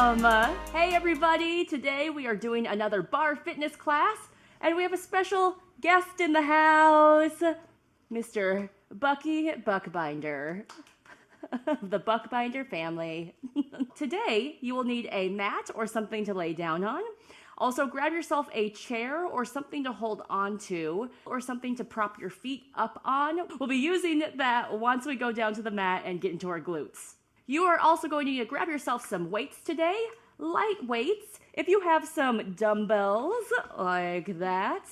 Welcome! Hey everybody, today we are doing another bar fitness class and we have a special guest in the house, Mr. Bucky Buckbinder of the Buckbinder family. Today you will need a mat or something to lay down on. Also grab yourself a chair or something to hold on to or something to prop your feet up on. We'll be using that once we go down to the mat and get into our glutes. You are also going to need to grab yourself some weights today, light weights. If you have some dumbbells like that,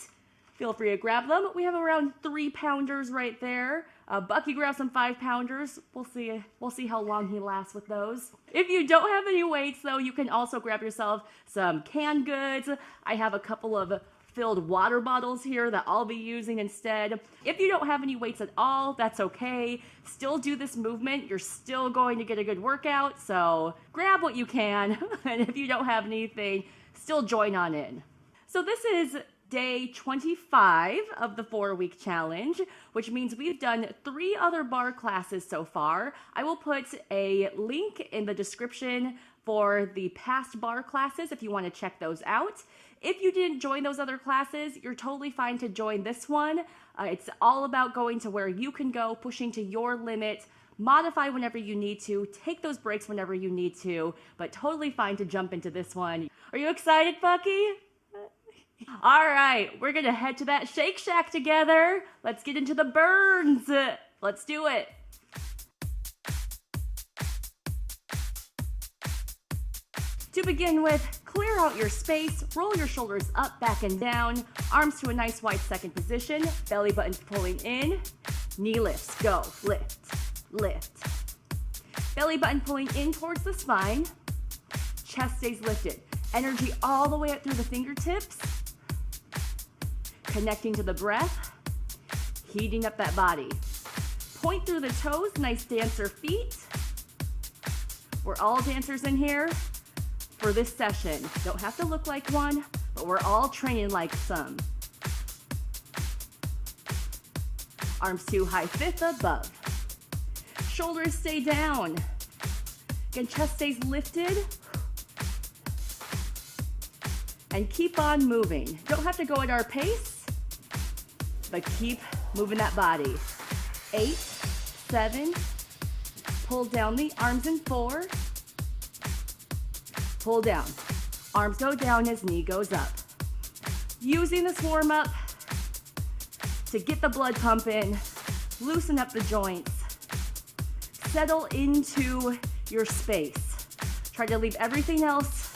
feel free to grab them. We have around 3-pounders right there. Bucky grabbed some 5-pounders. We'll see how long he lasts with those. If you don't have any weights though, you can also grab yourself some canned goods. I have a couple of filled water bottles here that I'll be using instead. If you don't have any weights at all, that's okay. Still do this movement. You're still going to get a good workout, so grab what you can. And if you don't have anything, still join on in. So this is day 25 of the 4-week challenge, which means we've done 3 other bar classes so far. I will put a link in the description for the past bar classes if you want to check those out. If you didn't join those other classes, you're totally fine to join this one. It's all about going to where you can go, pushing to your limit, modify whenever you need to, take those breaks whenever you need to, but totally fine to jump into this one. Are you excited, Bucky? All right, we're gonna head to that Shake Shack together. Let's get into the burns. Let's do it. To begin with, clear out your space, roll your shoulders up, back, and down, arms to a nice wide second position, belly button pulling in, knee lifts, go, lift, lift. Belly button pulling in towards the spine, chest stays lifted, energy all the way up through the fingertips, connecting to the breath, heating up that body. Point through the toes, nice dancer feet. We're all dancers in here for this session. Don't have to look like one, but we're all training like some. Arms to high fifth above. Shoulders stay down. Again, chest stays lifted. And keep on moving. Don't have to go at our pace, but keep moving that body. 8, 7, pull down the arms in 4, pull down. Arms go down as knee goes up. Using this warm up to get the blood pumping, loosen up the joints, settle into your space. Try to leave everything else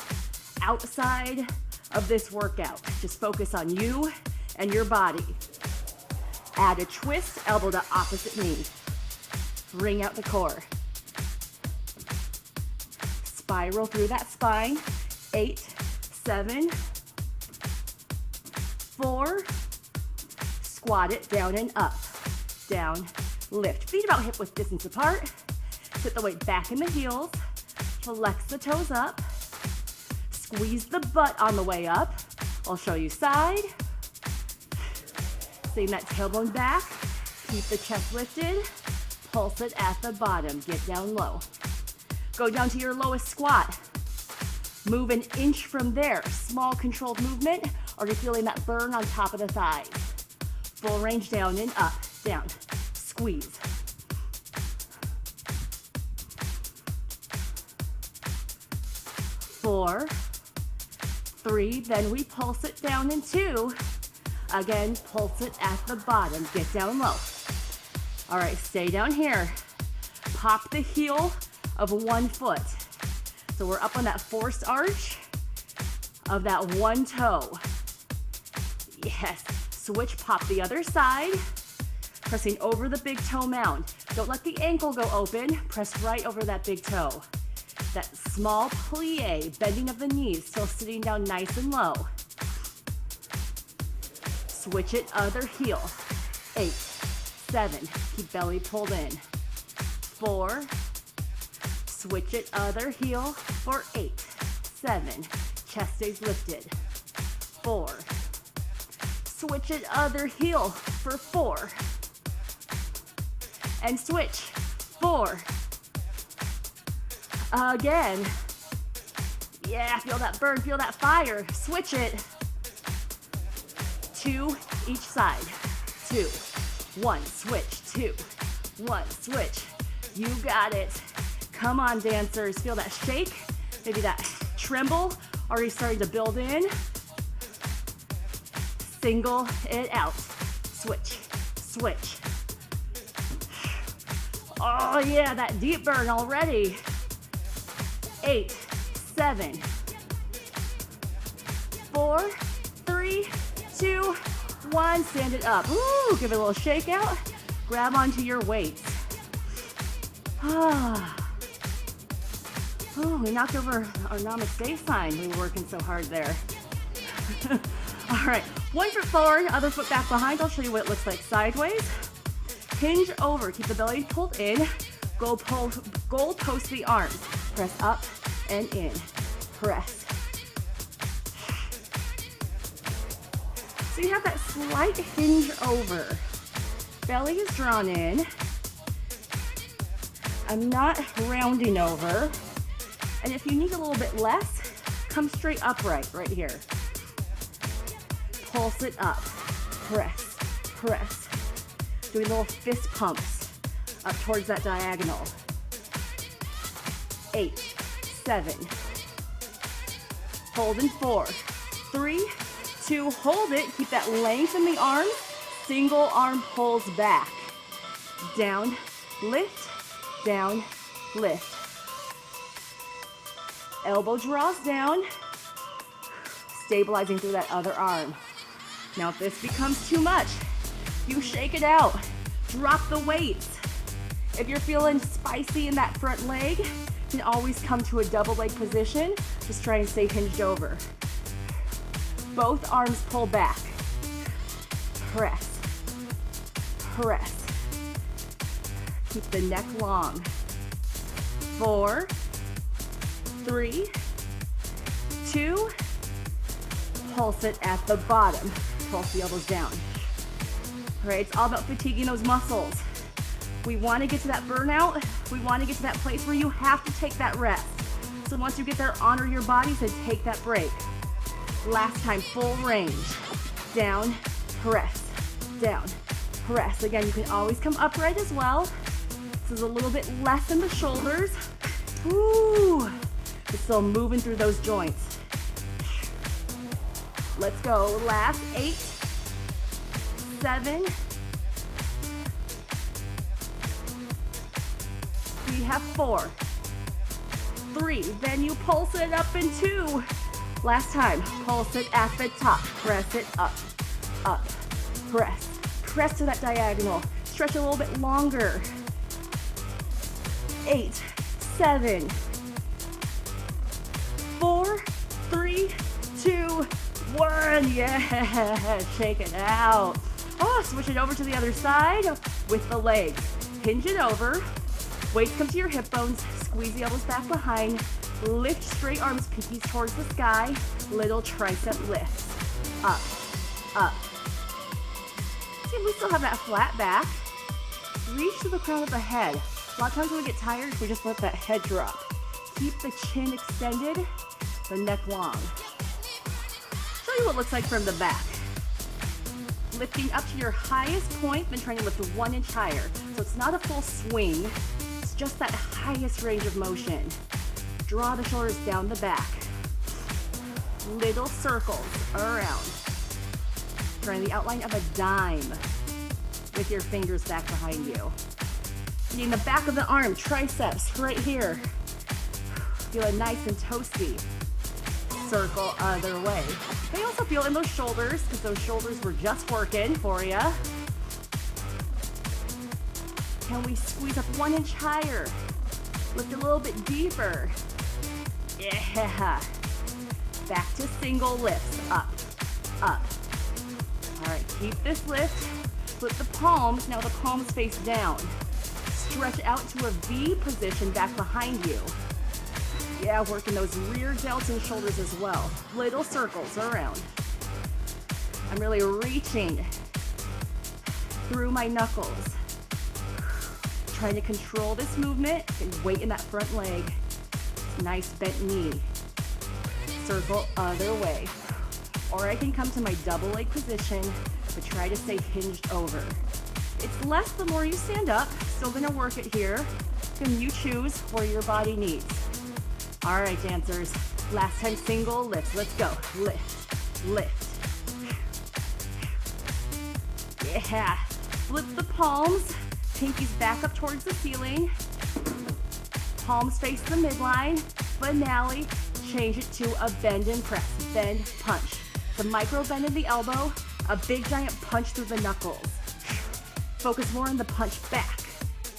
outside of this workout. Just focus on you and your body. Add a twist, elbow to opposite knee. Bring out the core. Spiral through that spine. 8, 7, 4. Squat it down and up. Down, lift. Feet about hip width distance apart. Put the weight back in the heels. Flex the toes up. Squeeze the butt on the way up. I'll show you side. Same that tailbone back. Keep the chest lifted. Pulse it at the bottom. Get down low. Go down to your lowest squat. Move an inch from there. Small controlled movement. Are you feeling that burn on top of the thighs? Full range down and up. Down. Squeeze. 4, 3, then we pulse it down in 2. Again, pulse it at the bottom. Get down low. All right, stay down here. Pop the heel of one foot. So we're up on that forced arch of that one toe. Yes, switch, pop the other side. Pressing over the big toe mound. Don't let the ankle go open. Press right over that big toe. That small plie, bending of the knees, still sitting down nice and low. Switch it, other heel. 8, 7, keep belly pulled in. 4, switch it, other heel for 8, 7, chest stays lifted. 4, switch it, other heel for 4, and switch. 4, again, Yeah, feel that burn, feel that fire. Switch it. 2 each side. 2, 1, switch, 2, 1, switch. You got it. Come on, dancers. Feel that shake, maybe that tremble already starting to build in. Single it out. Switch, switch. Oh yeah, that deep burn already. 8, 7, 4, 3, 2, 1. Stand it up. Ooh, give it a little shake out. Grab onto your weights. Oh, we knocked over our namaste sign. We were working so hard there. All right, 1 foot forward, other foot back behind. I'll show you what it looks like sideways. Hinge over, keep the belly pulled in. Goal post the arms. Press up and in. Press. So you have that slight hinge over. Belly is drawn in. I'm not rounding over. And if you need a little bit less, come straight upright right here. Pulse it up. Press, press. Doing little fist pumps up towards that diagonal. 8, 7. Hold in 4, 3, 2. Hold it. Keep that length in the arms. Single arm pulls back. Down, lift, down, lift. Elbow draws down. Stabilizing through that other arm. Now if this becomes too much, you shake it out. Drop the weights. If you're feeling spicy in that front leg, you can always come to a double leg position. Just try and stay hinged over. Both arms pull back. Press. Press. Keep the neck long. 4, 3, 2. Pulse it at the bottom. Pulse the elbows down. All right, it's all about fatiguing those muscles. We want to get to that burnout. We want to get to that place where you have to take that rest. So once you get there, honor your bodies and take that break. Last time, full range. Down, press, down, press. Again, you can always come upright as well. This is a little bit less in the shoulders. Ooh, it's still moving through those joints. Let's go. Last 8, 7. We have 4, 3. Then you pulse it up in 2. Last time, pulse it at the top. Press it up, up, press. Press to that diagonal. Stretch a little bit longer. 8, 7, 4, 3, 2, 1. Yeah, shake it out. Oh, switch it over to the other side with the legs. Hinge it over. Weights come to your hip bones. Squeeze the elbows back behind. Lift straight arms, pinkies towards the sky. Little tricep lifts. Up, up. See, we still have that flat back. Reach to the crown of the head. A lot of times when we get tired, we just let that head drop. Keep the chin extended, the neck long. Show you what it looks like from the back. Lifting up to your highest point, then trying to lift 1 inch higher. So it's not a full swing, it's just that highest range of motion. Draw the shoulders down the back. Little circles around. Drawing the outline of a dime with your fingers back behind you. Getting the back of the arm, triceps right here. Feeling nice and toasty. Circle other way. They also feel in those shoulders because those shoulders were just working for you. Can we squeeze up 1 inch higher? Lift a little bit deeper. Yeah. Back to single lifts. Up, up. All right, keep this lift. Flip the palms. Now the palms face down. Stretch out to a V position back behind you. Yeah, working those rear delts and shoulders as well. Little circles around. I'm really reaching through my knuckles. Trying to control this movement and weight in that front leg. Nice bent knee. circle other way. Or I can come to my double leg position, but try to stay hinged over. It's less the more you stand up. Still gonna work it here. Then you choose where your body needs. All right, dancers. Last 10 single lifts. Let's go. Lift, lift. Yeah. Flip the palms. Pinkies back up towards the ceiling. Palms face the midline. Finale. Change it to a bend and press. Bend, punch. The micro bend in the elbow. A big giant punch through the knuckles. Focus more on the punch back,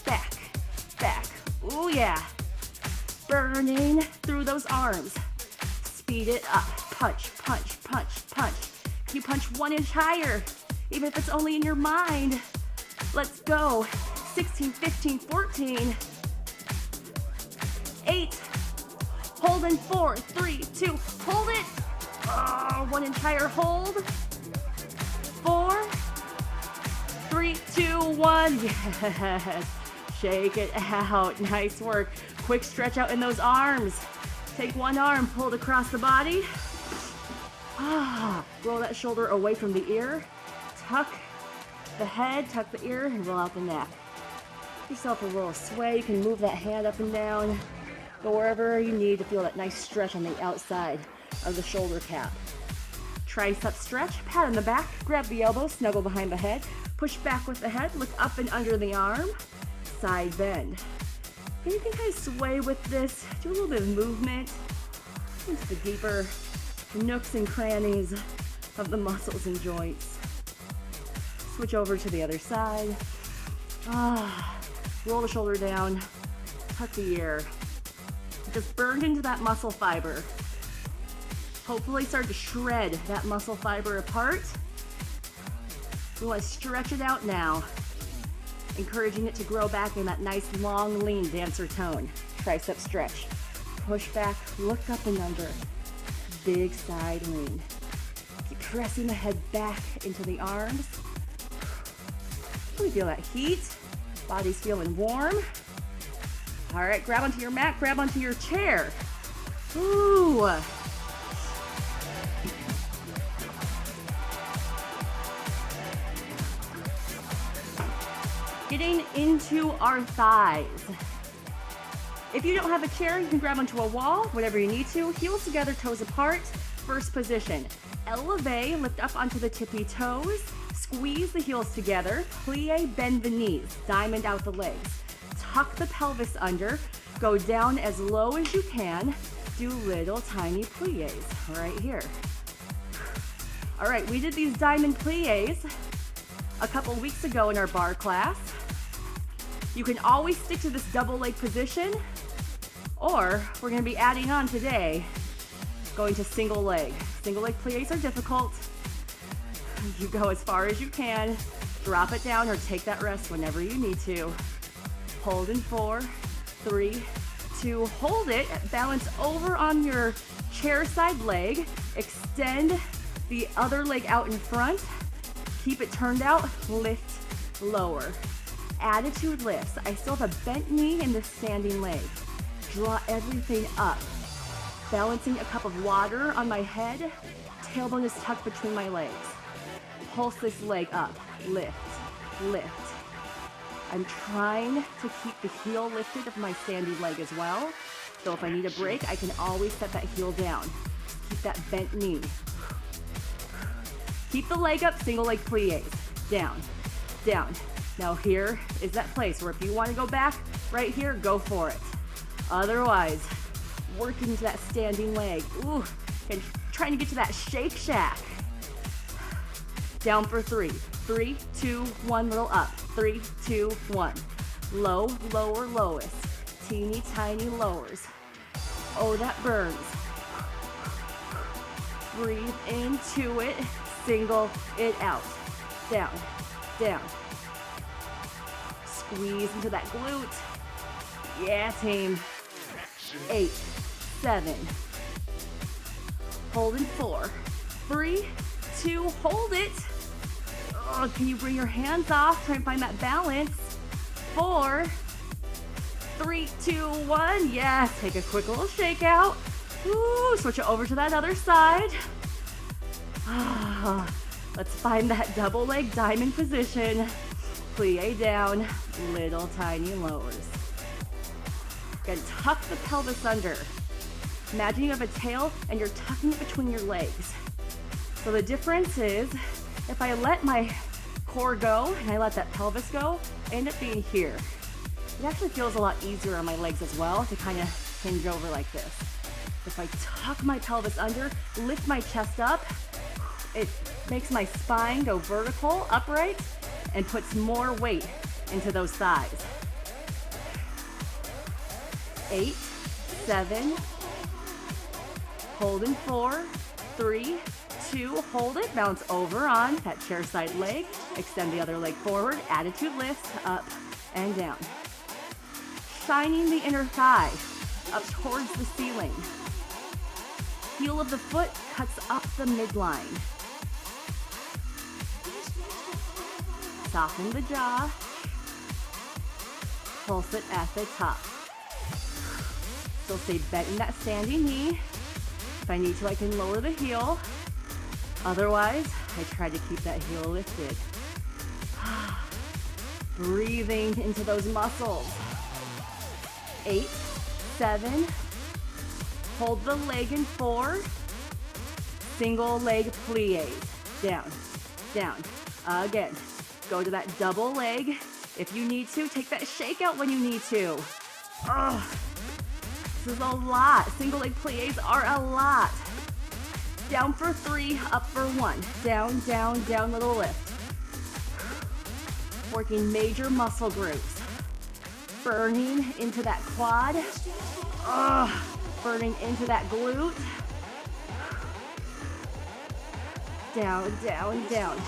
back, back. Ooh, yeah. Burning through those arms. Speed it up. Punch, punch, punch, punch. You punch 1 inch higher, even if it's only in your mind. Let's go. 16, 15, 14. 8. Hold in 4, 3, 2. Hold it. Oh, 1 inch higher. Hold. 4. 3, 2, 1. Yes. Shake it out. Nice work. Quick stretch out in those arms. Take one arm, pull it across the body. Roll that shoulder away from the ear. Tuck the head, tuck the ear, and roll out the neck. Give yourself a little sway. You can move that hand up and down. Go wherever you need to feel that nice stretch on the outside of the shoulder cap. Tricep stretch, pat on the back, grab the elbow, snuggle behind the head, push back with the head, look up and under the arm, side bend. And you can kind of sway with this, do a little bit of movement into the deeper nooks and crannies of the muscles and joints. Switch over to the other side. Roll the shoulder down, tuck the ear. Just burn into that muscle fiber. Hopefully start to shred that muscle fiber apart. We want to stretch it out now, encouraging it to grow back in that nice long lean dancer tone. Tricep stretch. Push back, look up and under. Big side lean. Keep pressing the head back into the arms. We feel that heat. Body's feeling warm. All right, grab onto your mat, grab onto your chair. Ooh. Getting into our thighs. If you don't have a chair, you can grab onto a wall, whatever you need to. Heels together, toes apart. First position. Elevate, lift up onto the tippy toes. Squeeze the heels together. Plie, bend the knees. Diamond out the legs. Tuck the pelvis under. Go down as low as you can. Do little tiny plies right here. All right, we did these diamond plies a couple weeks ago in our barre class. You can always stick to this double leg position, or we're gonna be adding on today, going to single leg. Single leg plies are difficult. You go as far as you can, drop it down or take that rest whenever you need to. Hold in 4, 3, 2, hold it, balance over on your chair side leg, extend the other leg out in front, keep it turned out, lift, lower. Attitude lifts. I still have a bent knee in the standing leg. Draw everything up. Balancing a cup of water on my head. Tailbone is tucked between my legs. Pulse this leg up. Lift, lift. I'm trying to keep the heel lifted of my standing leg as well. So if I need a break, I can always set that heel down. Keep that bent knee. Keep the leg up, single leg plies. Down, down. Now here is that place where if you want to go back right here, go for it. Otherwise, working to that standing leg. Ooh, and trying to get to that Shake Shack. Down for 3. 3, 2, 1, little up. 3, 2, 1. Low, lower, lowest. Teeny tiny lowers. Oh, that burns. Breathe into it. Single it out. Down, down. Squeeze into that glute. Yeah, team. 8, 7. Hold in 4, 3, 2, hold it. Oh, can you bring your hands off? Try and find that balance. 4, 3, 2, 1. Yes, take a quick little shake out. Ooh, switch it over to that other side. Let's find that double leg diamond position. Plie down, little tiny lowers. Again, tuck the pelvis under. Imagine you have a tail and you're tucking it between your legs. So the difference is, if I let my core go and I let that pelvis go, I end up being here. It actually feels a lot easier on my legs as well to kind of hinge over like this. If I tuck my pelvis under, lift my chest up, it makes my spine go vertical, upright, and puts more weight into those thighs. 8, 7, hold in 4, 3, 2, hold it, bounce over on that chair side leg, extend the other leg forward, attitude lifts, up and down. Shining the inner thigh up towards the ceiling. Heel of the foot cuts up the midline. Soften the jaw. Pulse it at the top. Still stay bent in that standing knee. If I need to, I can lower the heel. Otherwise, I try to keep that heel lifted. Breathing into those muscles. 8, 7, hold the leg in 4, single leg plies, down, down, again, go to that double leg, if you need to, take that shake out when you need to. This is a lot, single leg plies are a lot. Down for 3, up for 1, down, down, down, little lift. Working major muscle groups. Burning into that quad. Burning into that glute. Down, down, down.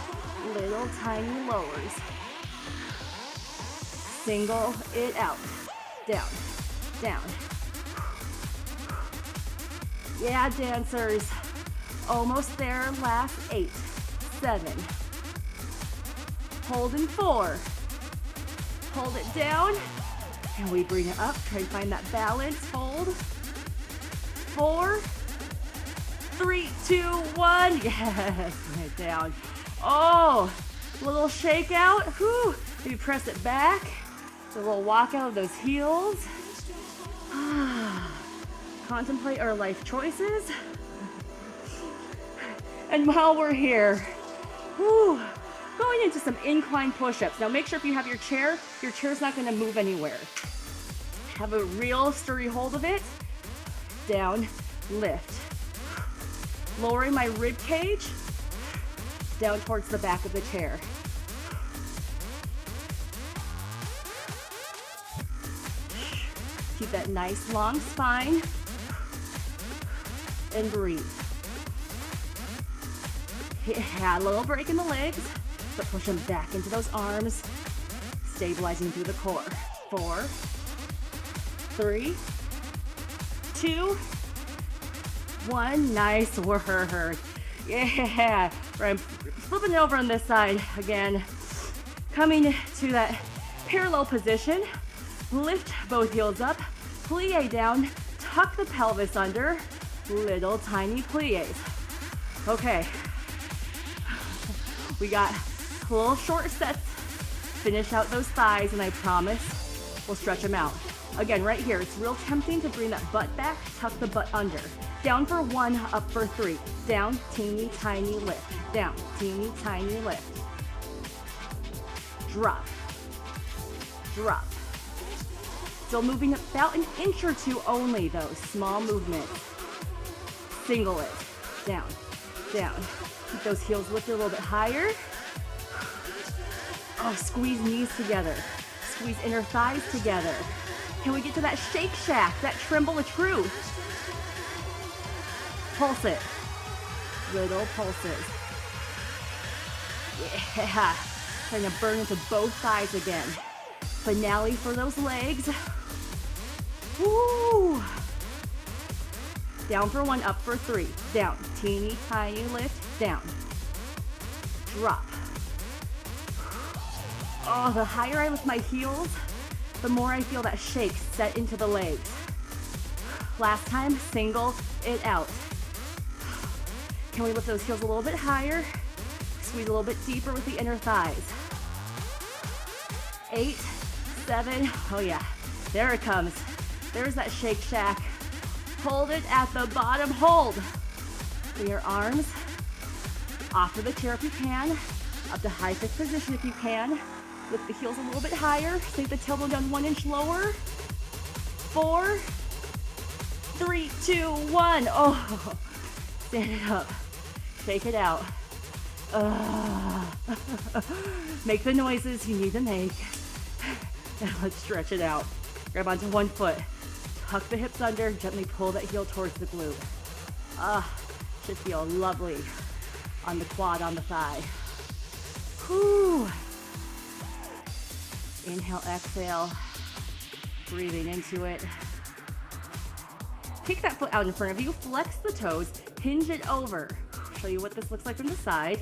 Little tiny lowers. Single it out. Down, down. Yeah, dancers. Almost there. Last 8, 7. Hold in 4. Hold it down. And we bring it up, try to find that balance, hold. 4, 3, 2, 1, yes, bring it down. Oh, little shake out, whew. Maybe press it back, a little walk out of those heels. Contemplate our life choices. And while we're here, whew, going into some incline push-ups. Now make sure if you have your chair's not gonna move anywhere. Have a real sturdy hold of it. Down, lift. Lowering my rib cage down towards the back of the chair. Keep that nice long spine and breathe. A little break in the legs, but push them back into those arms, stabilizing through the core. 4, 3, 2, 1. Nice work. Yeah. I'm flipping it over on this side again. Coming to that parallel position. Lift both heels up. Plie down. Tuck the pelvis under. Little tiny plies. Okay. We got little short sets. Finish out those thighs, and I promise we'll stretch them out. Again, right here, it's real tempting to bring that butt back, tuck the butt under. Down for 1, up for 3. Down, teeny tiny lift. Down, teeny tiny lift. Drop. Drop. Still moving about an inch or 2 only, though. Small movements. Single it. Down, down. Keep those heels lifted a little bit higher. Oh, squeeze knees together. Squeeze inner thighs together. Can we get to that Shake Shack, that tremble of truth? Pulse it. Little pulses. Yeah. Trying to burn into both thighs again. Finale for those legs. Woo! Down for 1, up for 3. Down. Teeny tiny lift. Down. Drop. Oh, the higher I lift my heels, the more I feel that shake set into the legs. Last time, single it out. Can we lift those heels a little bit higher? Squeeze a little bit deeper with the inner thighs. 8, 7, oh yeah, there it comes. There's that Shake Shack. Hold it at the bottom, hold. Bring your arms off of the chair if you can, up to high fifth position if you can. Lift the heels a little bit higher, sink the tailbone down 1 inch lower. 4, 3, 2, 1. Oh, stand it up, shake it out. Make the noises you need to make. And let's stretch it out. Grab onto one foot. Tuck the hips under, gently pull that heel towards the glute. Should feel lovely on the quad, on the thigh. Whew. Inhale, exhale. Breathing into it. Kick that foot out in front of you, flex the toes, hinge it over. Show you what this looks like from the side.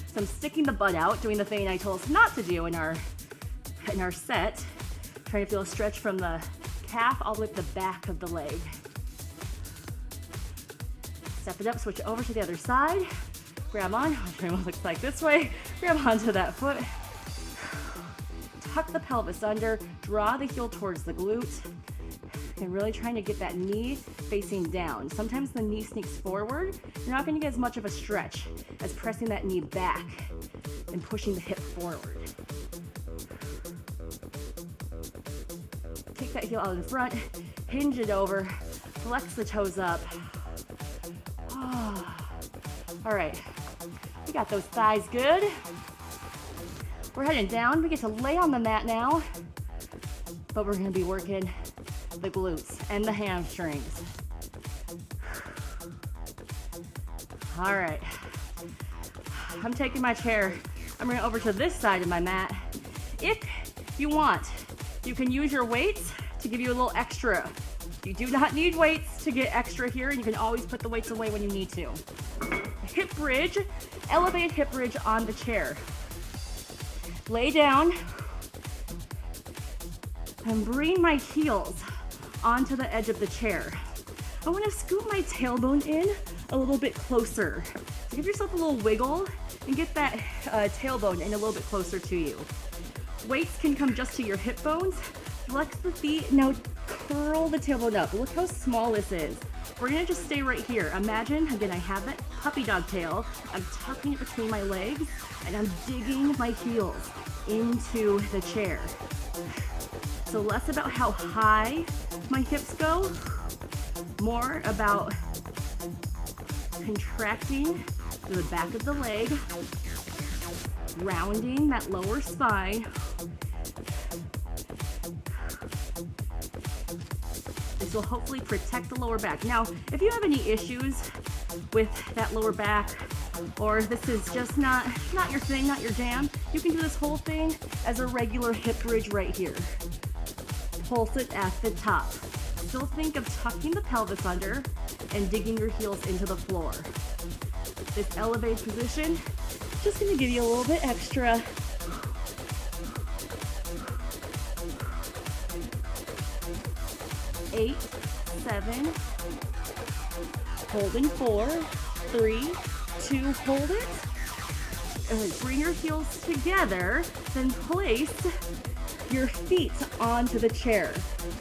So I'm sticking the butt out, doing the thing I told us not to do in our set. Trying to feel a stretch from the calf all the way to the back of the leg. Step it up, switch it over to the other side. Grab on, I'll show you what it looks like this way. Grab onto that foot. Tuck the pelvis under, draw the heel towards the glute. And really trying to get that knee facing down. Sometimes the knee sneaks forward. You're not gonna get as much of a stretch as pressing that knee back and pushing the hip forward. Take that heel out in front, hinge it over, flex the toes up. Oh. All right, we got those thighs good. We're heading down. We get to lay on the mat now, but we're gonna be working the glutes and the hamstrings. All right, I'm taking my chair. I'm going over to this side of my mat. If you want, you can use your weights to give you a little extra. You do not need weights to get extra here, and you can always put the weights away when you need to. Hip bridge, elevate hip bridge on the chair. Lay down and bring my heels onto the edge of the chair. I want to scoop my tailbone in a little bit closer. So give yourself a little wiggle and get that tailbone in a little bit closer to you. Weights can come just to your hip bones. Flex the feet. Now curl the tailbone up. Look how small this is. We're gonna just stay right here. Imagine, again, I have that puppy dog tail. I'm tucking it between my legs and I'm digging my heels into the chair. So less about how high my hips go, more about contracting the back of the leg, rounding that lower spine. This will hopefully protect the lower back. Now, if you have any issues with that lower back, or this is just not your thing, not your jam, you can do this whole thing as a regular hip bridge right here. Pulse it at the top. Still think of tucking the pelvis under and digging your heels into the floor. This elevated position, just gonna give you a little bit extra. Eight, 7, holding 4, 3, 2, hold it. Bring your heels together, then place your feet onto the chair.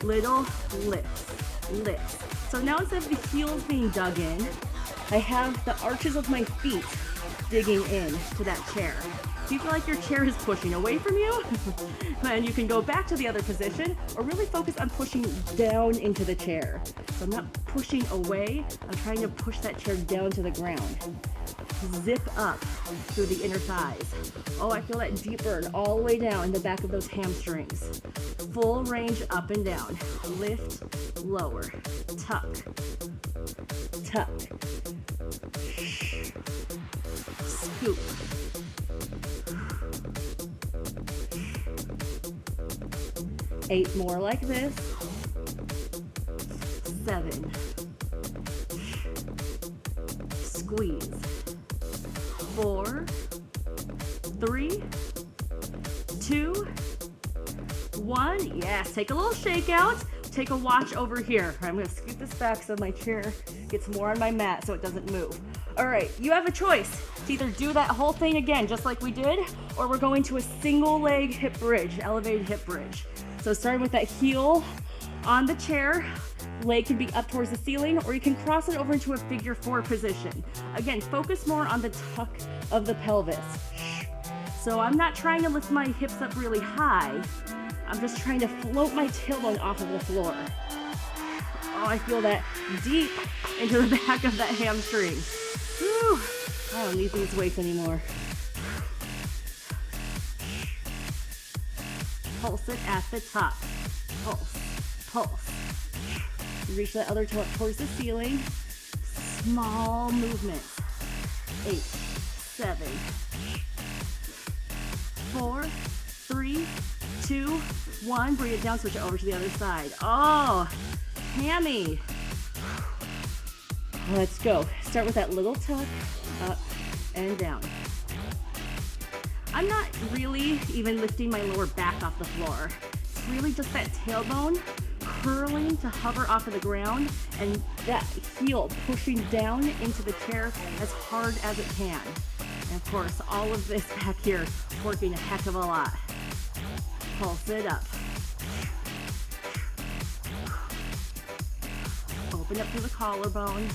Little lifts, lifts. So now instead of the heels being dug in, I have the arches of my feet digging in to that chair. If you feel like your chair is pushing away from you, then you can go back to the other position or really focus on pushing down into the chair. So I'm not pushing away, I'm trying to push that chair down to the ground. Zip up through the inner thighs. Oh, I feel that deep burn all the way down in the back of those hamstrings. Full range up and down. Lift, lower, tuck, tuck, scoop. Eight more like this. 7. Squeeze. 4, 3, 2, 1. Yes, take a little shake out. take a watch over here. I'm gonna scoot this back so my chair gets more on my mat so it doesn't move. All right, you have a choice to either do that whole thing again, just like we did, or we're going to a single leg hip bridge, elevated hip bridge. So starting with that heel on the chair, leg can be up towards the ceiling, or you can cross it over into a figure 4 position. Again, focus more on the tuck of the pelvis. So I'm not trying to lift my hips up really high. I'm just trying to float my tailbone off of the floor. Oh, I feel that deep into the back of that hamstring. Whew. I don't need these weights anymore. Pulse it at the top. Pulse, pulse. Reach that other toe up towards the ceiling. Small movements. 8, 7, 4, 3, 2, 1. Bring it down, switch it over to the other side. Oh, hammy. Let's go. Start with that little tuck, up and down. I'm not really even lifting my lower back off the floor. It's really just that tailbone curling to hover off of the ground and that heel pushing down into the chair as hard as it can. And of course, all of this back here working a heck of a lot. Pulse it up. Open up through the collarbone.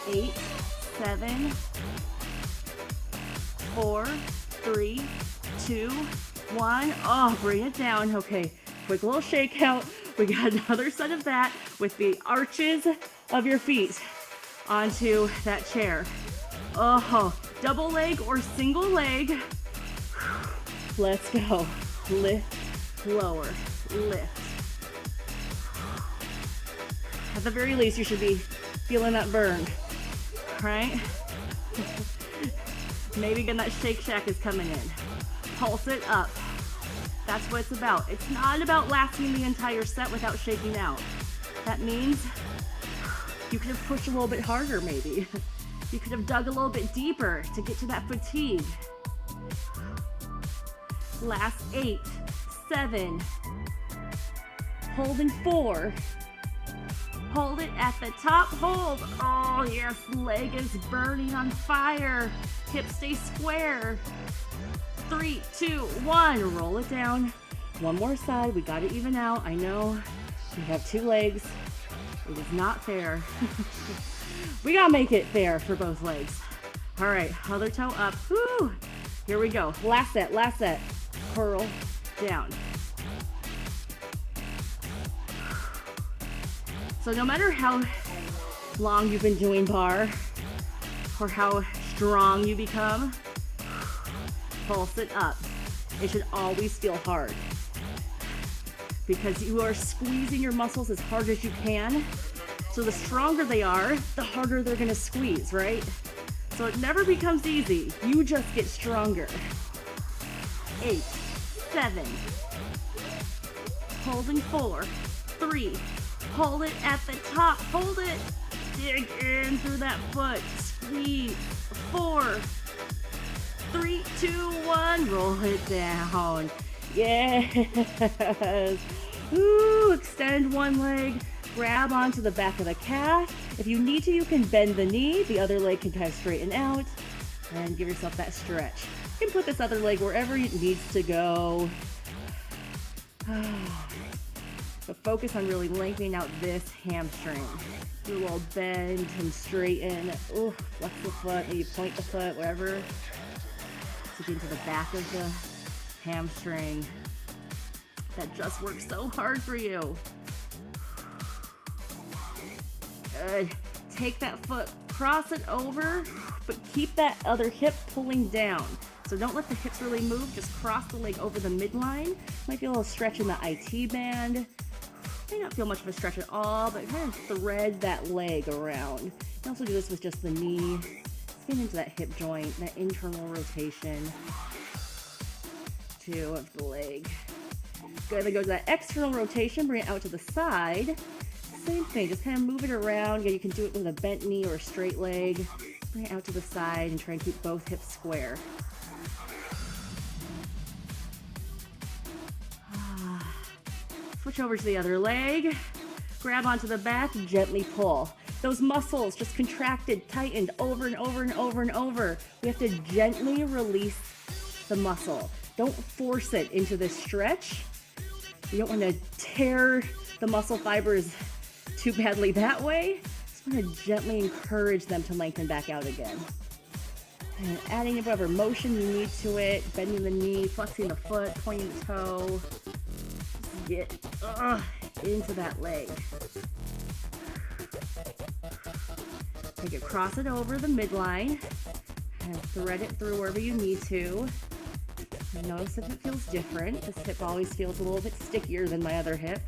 8, 7, 4, 3, 2, 1. Oh, bring it down. Okay, quick little shake out. We got another set of that with the arches of your feet onto that chair. Oh, double leg or single leg. Let's go. Lift, lower, lift. At the very least, you should be feeling that burn, right? Maybe again that Shake Shack is coming in. Pulse it up. That's what it's about. It's not about lasting the entire set without shaking out. That means you could have pushed a little bit harder maybe. You could have dug a little bit deeper to get to that fatigue. Last 8, 7, holding 4. Hold it at the top, hold. Oh yes, leg is burning on fire. Hips stay square. 3, 2, 1, roll it down. One more side, we got to even out. I know we have 2 legs. It is not fair. We gotta make it fair for both legs. All right, other toe up. Woo! Here we go. Last set, last set. Curl down. So no matter how long you've been doing bar or how strong you become, pulse it up. It should always feel hard because you are squeezing your muscles as hard as you can. So the stronger they are, the harder they're gonna squeeze, right? So it never becomes easy. You just get stronger. 8, 7, holding 4, 3, hold it at the top, hold it, dig in through that foot, squeeze, 4, 3, 2, 1, roll it down. Yes. Ooh, extend one leg, grab onto the back of the calf. If you need to, you can bend the knee. The other leg can kind of straighten out and give yourself that stretch. You can put this other leg wherever it needs to go. But focus on really lengthening out this hamstring. Do a little bend and straighten. Ooh, flex the foot, maybe point the foot, wherever. To get into the back of the hamstring. That just works so hard for you. Good. Take that foot, cross it over, but keep that other hip pulling down. So don't let the hips really move, just cross the leg over the midline. Might feel a little stretch in the IT band. May not feel much of a stretch at all, but kind of thread that leg around. You can also do this with just the knee. Get into that hip joint, that internal rotation too of the leg. Good, then go to that external rotation, bring it out to the side. Same thing, just kind of move it around. Yeah, you can do it with a bent knee or a straight leg. Bring it out to the side and try and keep both hips square. Switch over to the other leg. Grab onto the back, gently pull. Those muscles just contracted, tightened over and over and over and over. We have to gently release the muscle. Don't force it into this stretch. You don't want to tear the muscle fibers too badly that way. Just want to gently encourage them to lengthen back out again. And adding whatever motion you need to it, bending the knee, flexing the foot, pointing the toe. Just get into that leg. Take it, cross it over the midline, and thread it through wherever you need to. Notice if it feels different. This hip always feels a little bit stickier than my other hip.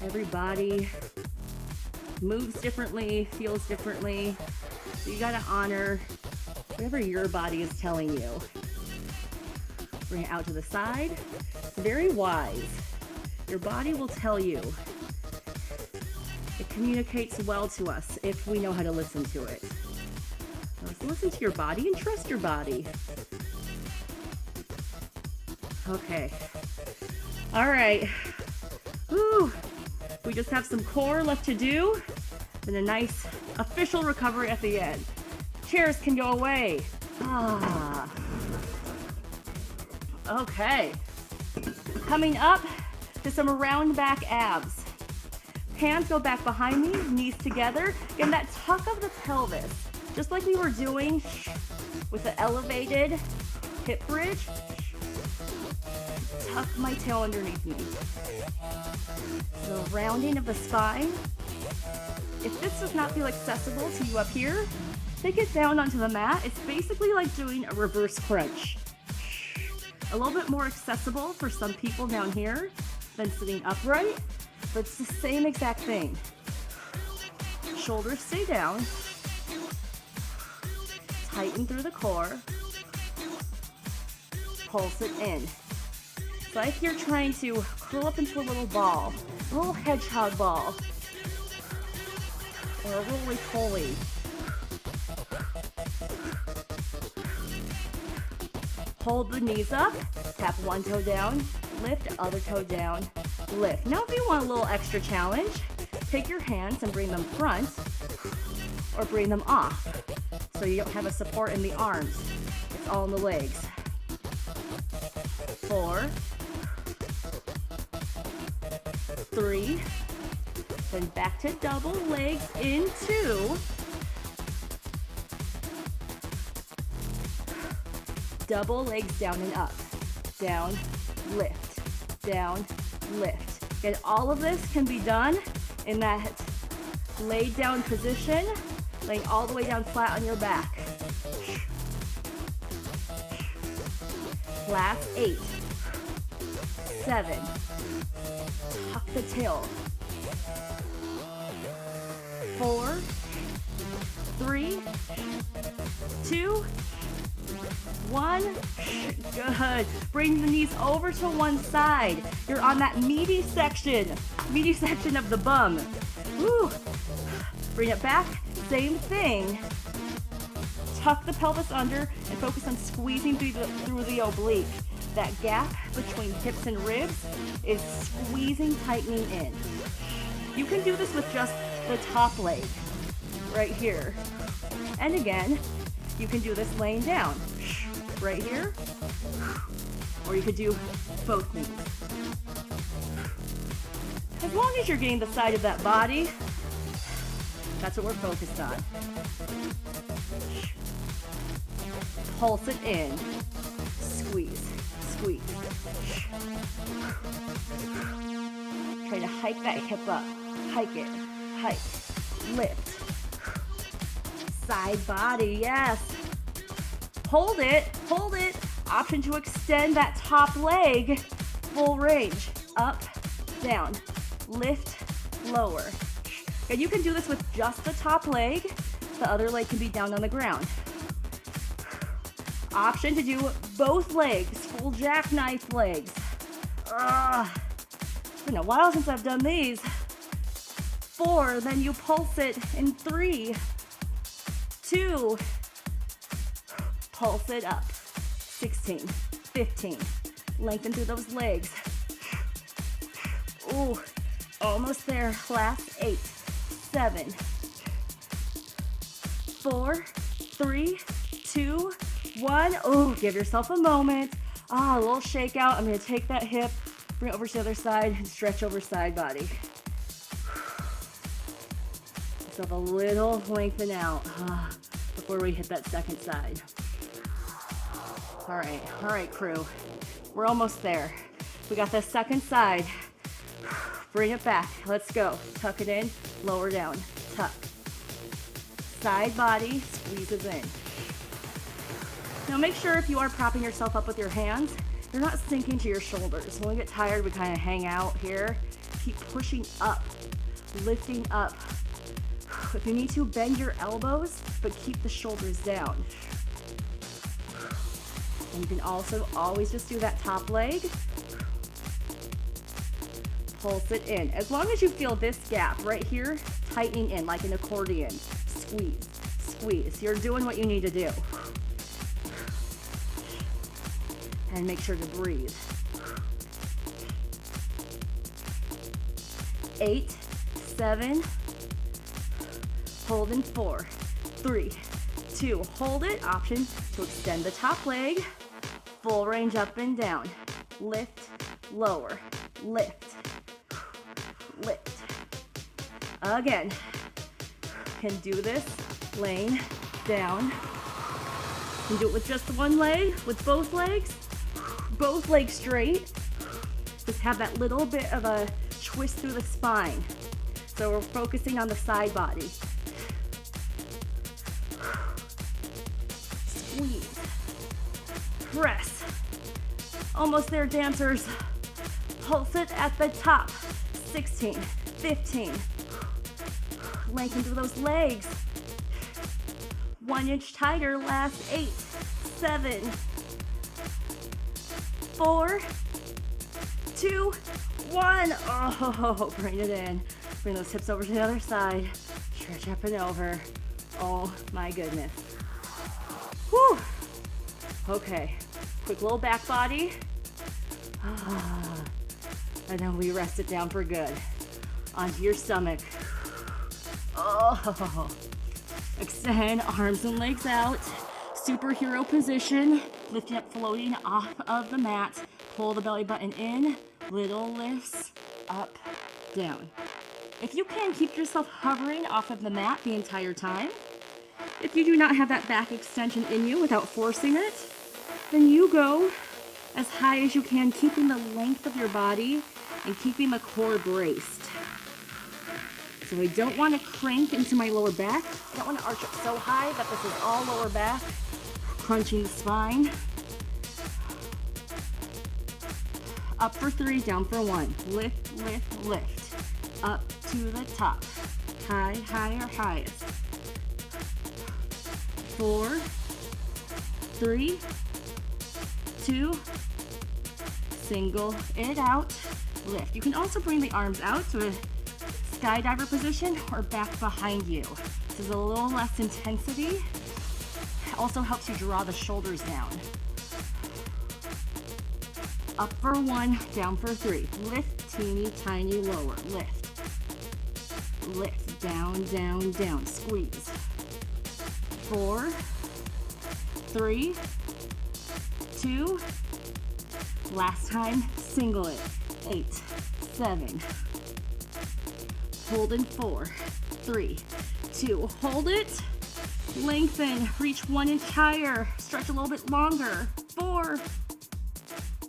Every body moves differently, feels differently. So you gotta honor whatever your body is telling you. Bring it out to the side. It's very wise. Your body will tell you. It communicates well to us if we know how to listen to it. So listen to your body and trust your body. Okay. All right. Whew. We just have some core left to do, and a nice official recovery at the end. Chairs can go away. Okay. Coming up to some round back abs. Hands go back behind me, knees together. Again, that tuck of the pelvis, just like we were doing with the elevated hip bridge. Tuck my tail underneath me. The rounding of the spine. If this does not feel accessible to you up here, take it down onto the mat. It's basically like doing a reverse crunch. A little bit more accessible for some people down here than sitting upright, but it's the same exact thing. Shoulders stay down. Tighten through the core. Pulse it in. It's like you're trying to curl up into a little ball, a little hedgehog ball, or a roly-poly. Hold the knees up, tap one toe down, lift, other toe down, lift. Now if you want a little extra challenge, take your hands and bring them front or bring them off so you don't have a support in the arms. It's all in the legs. 4, 3, then back to double legs in 2. Double legs down and up. Down, lift, down, lift. And all of this can be done in that laid down position, laying all the way down flat on your back. Last 8, 7, tuck the tail. 4, 3, 2, 1, good. Bring the knees over to one side. You're on that meaty section of the bum. Woo. Bring it back, same thing. Tuck the pelvis under and focus on squeezing through the oblique. That gap between hips and ribs is squeezing, tightening in. You can do this with just the top leg, right here. And again, you can do this laying down, right here, or you could do both knees. As long as you're getting the side of that body, that's what we're focused on. Pulse it in, squeeze, squeeze. Try to hike that hip up, hike it, hike, lift. Side body, yes. Hold it, hold it. Option to extend that top leg, full range. Up, down, lift, lower. And you can do this with just the top leg. The other leg can be down on the ground. Option to do both legs, full jackknife legs. It's been a while since I've done these. 4, then you pulse it in 3, 2, pulse it up. 16, 15. Lengthen through those legs. Ooh, almost there. Last 8, 7, 4, 3, 2, 1. Oh, give yourself a moment. A little shake out. I'm gonna take that hip, bring it over to the other side, and stretch over side body. Yourself a little lengthen out before we hit that second side. All right, crew. We're almost there. We got the second side. Bring it back. Let's go. Tuck it in, lower down, tuck. Side body squeezes in. Now make sure if you are propping yourself up with your hands, you're not sinking to your shoulders. When we get tired, we kind of hang out here. Keep pushing up, lifting up. If you need to, bend your elbows, but keep the shoulders down. And you can also always just do that top leg. Pulse it in. As long as you feel this gap right here, tightening in like an accordion. Squeeze, squeeze. You're doing what you need to do. And make sure to breathe. 8, 7, hold in 4, 3, 2, hold it. Option to extend the top leg. Full range up and down. Lift, lower, lift, lift. Again, can do this laying down. Can do it with just one leg, with both legs straight. Just have that little bit of a twist through the spine. So we're focusing on the side body. Squeeze, press. Almost there, dancers. Pulse it at the top. 16, 15. Lengthen through those legs. 1 inch tighter, last 8, 7, 4, 2, 1. Oh, bring it in. Bring those hips over to the other side. Stretch up and over. Oh my goodness. Whew. Okay, quick little back body. And then we rest it down for good. Onto your stomach. Oh. Extend arms and legs out. Superhero position. Lifting up, floating off of the mat. Pull the belly button in. Little lifts, up, down. If you can, keep yourself hovering off of the mat the entire time. If you do not have that back extension in you without forcing it, then you go as high as you can, keeping the length of your body and keeping the core braced. So I don't want to crank into my lower back. I don't want to arch up so high that this is all lower back, crunching the spine. Up for 3, down for 1. Lift, lift, lift. Up to the top. High, higher, highest. 4, 3, 2, single it out, lift. You can also bring the arms out to a skydiver position or back behind you. This is a little less intensity. It also helps you draw the shoulders down. Up for 1, down for 3. Lift, teeny tiny lower. Lift. Lift, down, down, down. Squeeze. 4, 3, 2. Last time, single it. 8, 7. Hold in 4, 3, 2. Hold it. Lengthen. Reach 1 inch higher. Stretch a little bit longer. 4,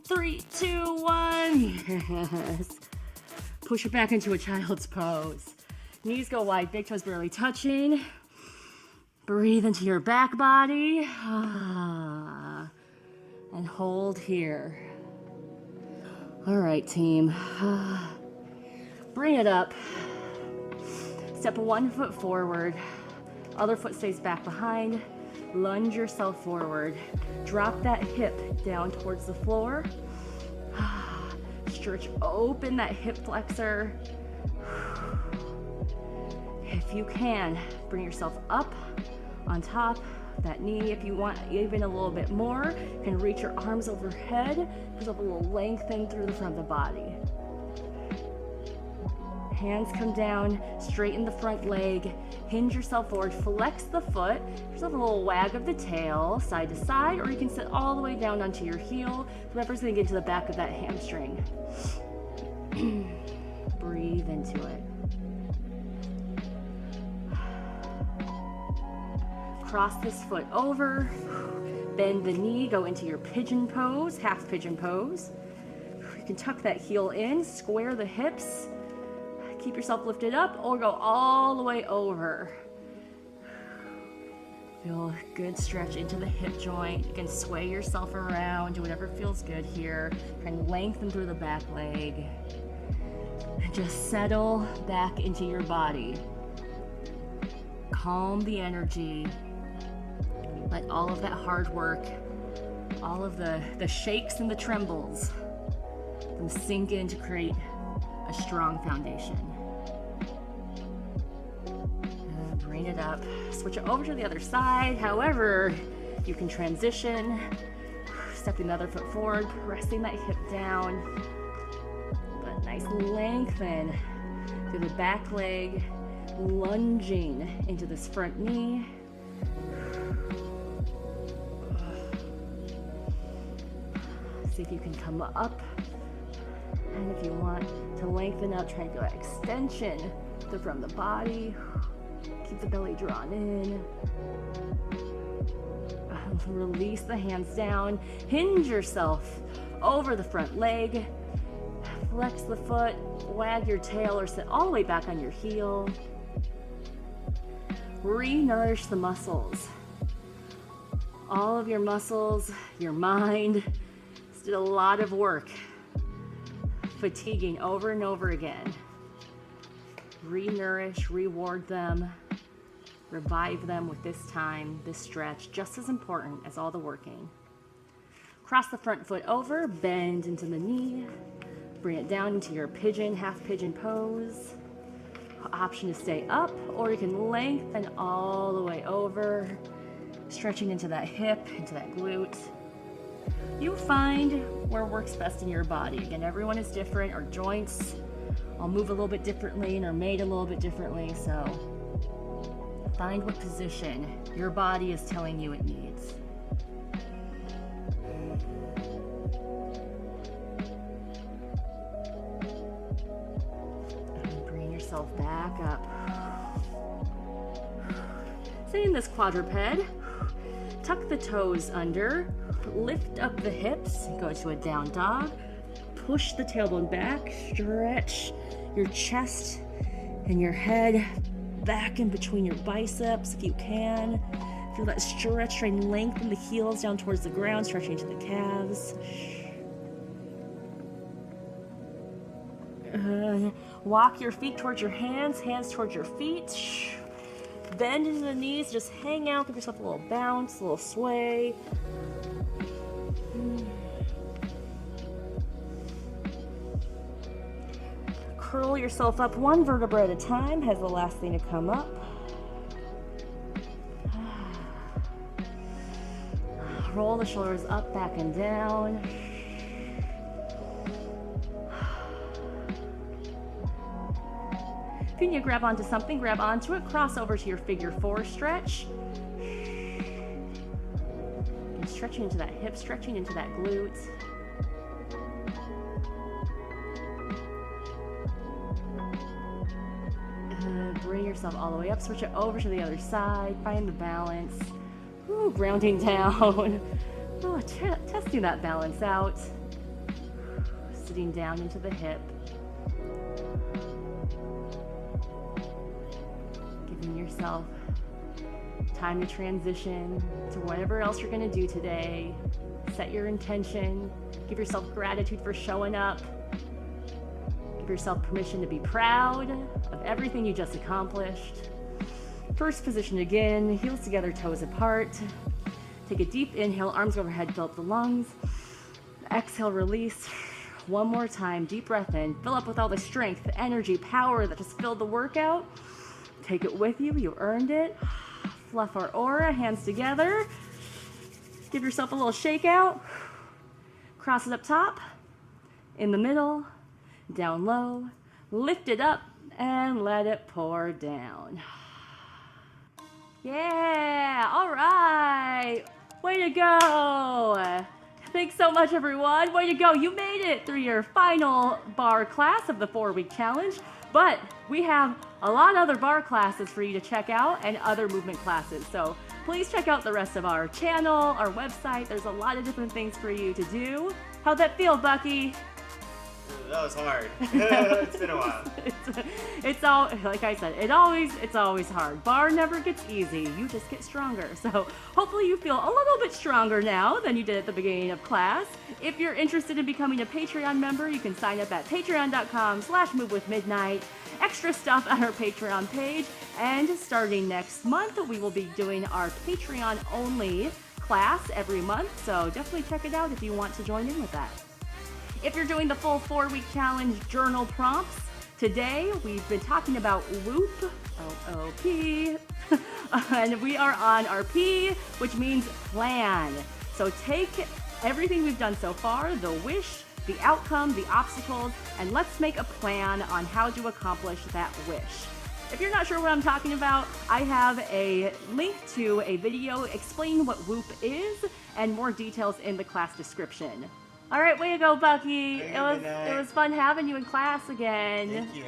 3, 2, 1. Yes. Push it back into a child's pose. Knees go wide, big toes barely touching. Breathe into your back body. And hold here. All right, team. Bring it up. Step 1 foot forward. Other foot stays back behind. Lunge yourself forward. Drop that hip down towards the floor. Stretch open that hip flexor. If you can, bring yourself up on top That knee, if you want even a little bit more, you can reach your arms overhead. Give yourself a little lengthen through the front of the body. Hands come down, straighten the front leg, hinge yourself forward, flex the foot, give yourself a little wag of the tail, side to side, or you can sit all the way down onto your heel. Whoever's gonna get to the back of that hamstring. Breathe into it. Cross this foot over, bend the knee, go into your pigeon pose, half pigeon pose. You can tuck that heel in, square the hips, keep yourself lifted up, or go all the way over. Feel a good stretch into the hip joint. You can sway yourself around, do whatever feels good here. Try and lengthen through the back leg. And just settle back into your body. Calm the energy. Let all of that hard work, all of the shakes and the trembles, them sink in to create a strong foundation. Bring it up. Switch it over to the other side. However, you can transition. Stepping the other foot forward, pressing that hip down. But nice lengthen through the back leg, lunging into this front knee. See if you can come up. And if you want to lengthen up, try and do an extension from the body. Keep the belly drawn in. Release the hands down. Hinge yourself over the front leg. Flex the foot, wag your tail, or sit all the way back on your heel. Re-nourish the muscles. All of your muscles, your mind, did a lot of work, fatiguing over and over again. Re-nourish, reward them, revive them with this time, this stretch, just as important as all the working. Cross the front foot over, bend into the knee, bring it down into your pigeon, half pigeon pose. Option to stay up, or you can lengthen all the way over, stretching into that hip, into that glute. You find where works best in your body. Again, everyone is different. Our joints all move a little bit differently and are made a little bit differently. So find what position your body is telling you it needs. And bring yourself back up. Stay in this quadruped. Tuck the toes under. Lift up the hips, go to a down dog, push the tailbone back, stretch your chest and your head back in between your biceps if you can. Feel that stretch, try and lengthen the heels down towards the ground, stretching into the calves. Walk your feet towards your hands, hands towards your feet. Bend into the knees, just hang out, give yourself a little bounce, a little sway. Curl yourself up one vertebra at a time, has the last thing to come up. Roll the shoulders up, back, and down. If you need to grab onto something, grab onto it. Cross over to your figure four stretch. And stretching into that hip, stretching into that glute. Bring yourself all the way up, switch it over to the other side, find the balance. Ooh, grounding down. Oh, testing that balance out. Sitting down into the hip. Giving yourself time to transition to whatever else you're going to do today. Set your intention. Give yourself gratitude for showing up. Give yourself permission to be proud of everything you just accomplished. First position again, heels together, toes apart. Take a deep inhale, arms overhead, fill up the lungs. Exhale, release. One more time, deep breath in. Fill up with all the strength, the energy, power that just filled the workout. Take it with you, you earned it. Fluff our aura, hands together. Give yourself a little shake out. Cross it up top, in the middle, down low, lift it up, and let it pour down. Yeah, all right. Way to go. Thanks so much, everyone. Way to go. You made it through your final bar class of the 4-week challenge. But we have a lot of other bar classes for you to check out and other movement classes. So please check out the rest of our channel, our website. There's a lot of different things for you to do. How'd that feel, Bucky? That was hard. It's been a while. It's all, like I said, it's always hard. Bar never gets easy. You just get stronger. So hopefully you feel a little bit stronger now than you did at the beginning of class. If you're interested in becoming a Patreon member, you can sign up at patreon.com/movewithmidnight. Extra stuff on our Patreon page. And starting next month, we will be doing our Patreon only class every month. So definitely check it out if you want to join in with that. If you're doing the full 4-week challenge journal prompts, today we've been talking about whoop, O-O-P, and we are on our P, which means plan. So take everything we've done so far, the wish, the outcome, the obstacles, and let's make a plan on how to accomplish that wish. If you're not sure what I'm talking about, I have a link to a video explaining what whoop is and more details in the class description. All right, way to go, Bucky. It was fun having you in class again. Thank you.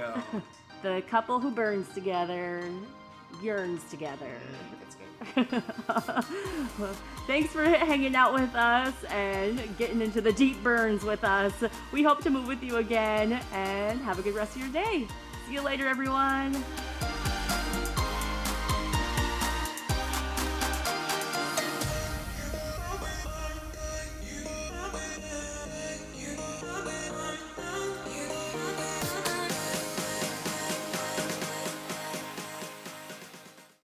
The couple who burns together, yearns together. That's good. Well, thanks for hanging out with us and getting into the deep burns with us. We hope to move with you again and have a good rest of your day. See you later, everyone.